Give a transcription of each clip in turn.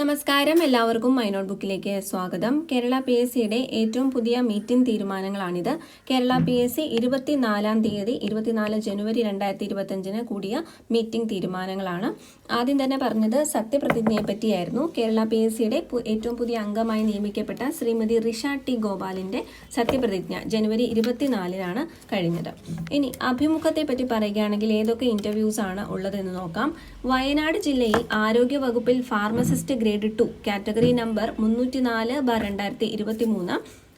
നമസ്കാരം, എല്ലാവർക്കും my not ബുക്കിലേക്ക് സ്വാഗതം. കേരള PSCയുടെ ഏറ്റവും പുതിയ മീറ്റിംഗ് തീരുമാനങ്ങളാണിത്. കേരള PSC 24 ജനുവരി 2025 കൂടിയ മീറ്റിംഗ് തീരുമാനങ്ങളാണ്. ആദ്യം തന്നെ പറഞ്ഞത് സത്യപ്രതിജ്ഞയെ പറ്റിയായിരുന്നു. കേരള PSCയുടെ ഏറ്റവും പുതിയ അംഗമായി നിയമിക്കപ്പെട്ട ശ്രീമതി റിഷ ടി ഗോപാലിന്റെ സത്യപ്രതിജ്ഞ ജനുവരി 24 കഴിഞ്ഞത്. ഇനി അഭിമുഖത്തെ പറ്റി പറയുകയാണെങ്കിൽ ഏതൊക്കെ ഇന്റർവ്യൂസ് ആണ് ഉള്ളതെന്ന് നോക്കാം. വയനാട് ജില്ലയിൽ ആരോഗ്യ വകുപ്പിൽ ഫാർമസിസ്റ്റ് ഗ്രേഡ് 2 കാറ്റഗറി നമ്പർ 304/2023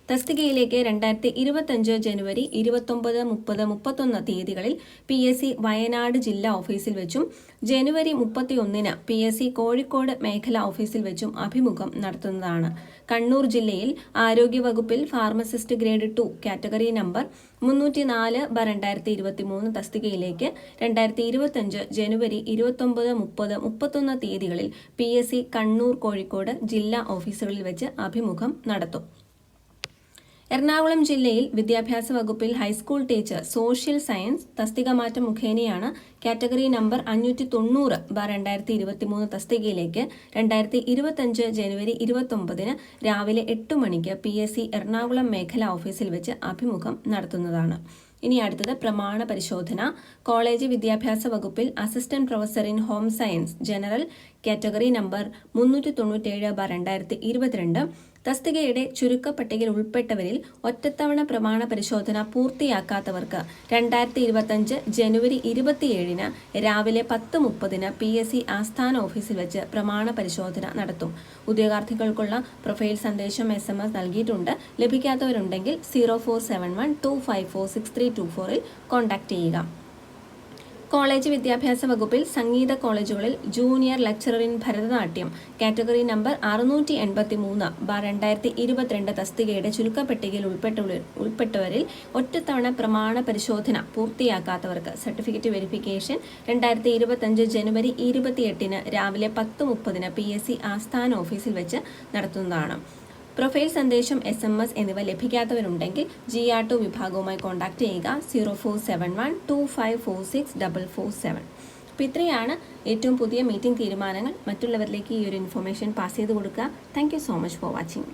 തസ്തികയിലേക്ക് 2025 ജനുവരി 29, 30, 31 തീയതികളിൽ PSC വയനാട് ജില്ലാ ഓഫീസിൽ വെച്ചും ജനുവരി 31 PSC കോഴിക്കോട് മേഖലാ ഓഫീസിൽ വെച്ചും അഭിമുഖം നടത്തുന്നതാണ്. കണ്ണൂർ ജില്ലയിൽ ആരോഗ്യവകുപ്പിൽ ഫാർമസിസ്റ്റ് ഗ്രേഡ് 2 കാറ്റഗറി നമ്പർ 304/2023 തസ്തികയിലേക്ക് 2025 ജനുവരി 29, 30, 31 തീയതികളിൽ PSC കണ്ണൂർ, കോഴിക്കോട് ജില്ലാ ഓഫീസുകളിൽ വെച്ച് അഭിമുഖം നടത്തും. എറണാകുളം ജില്ലയിൽ വിദ്യാഭ്യാസ വകുപ്പിൽ ഹൈസ്കൂൾ ടീച്ചർ സോഷ്യൽ സയൻസ് തസ്തിക മാറ്റം മുഖേനയാണ് കാറ്റഗറി നമ്പർ 590/2023 തസ്തികയിലേക്ക് 2025 ജനുവരി 29 രാവിലെ 8 മണിക്ക് PSC എറണാകുളം മേഖലാ ഓഫീസിൽ വെച്ച് അഭിമുഖം നടത്തുന്നതാണ്. ഇനി അടുത്തത് പ്രമാണ പരിശോധന. കോളേജ് വിദ്യാഭ്യാസ വകുപ്പിൽ assistant professor in home science general category number 397/2022 തസ്തികയുടെ ചുരുക്കപ്പട്ടികയിൽ ഉൾപ്പെട്ടവരിൽ ഒറ്റത്തവണ പ്രമാണ പരിശോധന പൂർത്തിയാക്കാത്തവർക്ക് 2025 ജനുവരി 27 രാവിലെ 10:30 PSC ആസ്ഥാന ഓഫീസിൽ വെച്ച് പ്രമാണ പരിശോധന നടത്തും. ഉദ്യോഗാർത്ഥികൾക്കുള്ള പ്രൊഫൈൽ സന്ദേശം SMS നൽകിയിട്ടുണ്ട്. ലഭിക്കാത്തവരുണ്ടെങ്കിൽ 04712546 കോൺടാക്ട് ചെയ്യുക. കോളേജ് വിദ്യാഭ്യാസ വകുപ്പിൽ സംഗീത കോളേജുകളിൽ junior lecturer in Bharatanatyam category number 683/2022 തസ്തികയുടെ ചുരുക്കപ്പട്ടികയിൽ ഉൾപ്പെട്ടവരിൽ ഒറ്റത്തവണ പ്രമാണ പരിശോധന പൂർത്തിയാക്കാത്തവർക്ക് സർട്ടിഫിക്കറ്റ് വെരിഫിക്കേഷൻ 2025 ജനുവരി 28 രാവിലെ 10:30 PSC ആസ്ഥാന ഓഫീസിൽ വെച്ച് നടത്തുന്നതാണ്. പ്രൊഫൈൽ സന്ദേശം SMS എന്നിവ ലഭിക്കാത്തവരുണ്ടെങ്കിൽ GR2 വിഭാഗവുമായി കോൺടാക്ട് ചെയ്യുക. 0471254647. അപ്പോൾ ഇത്രയാണ് ഏറ്റവും പുതിയ മീറ്റിംഗ് തീരുമാനങ്ങൾ. മറ്റുള്ളവരിലേക്ക് ഈ ഒരു ഇൻഫർമേഷൻ പാസ് ചെയ്ത് കൊടുക്കുക. Thank you so much for watching.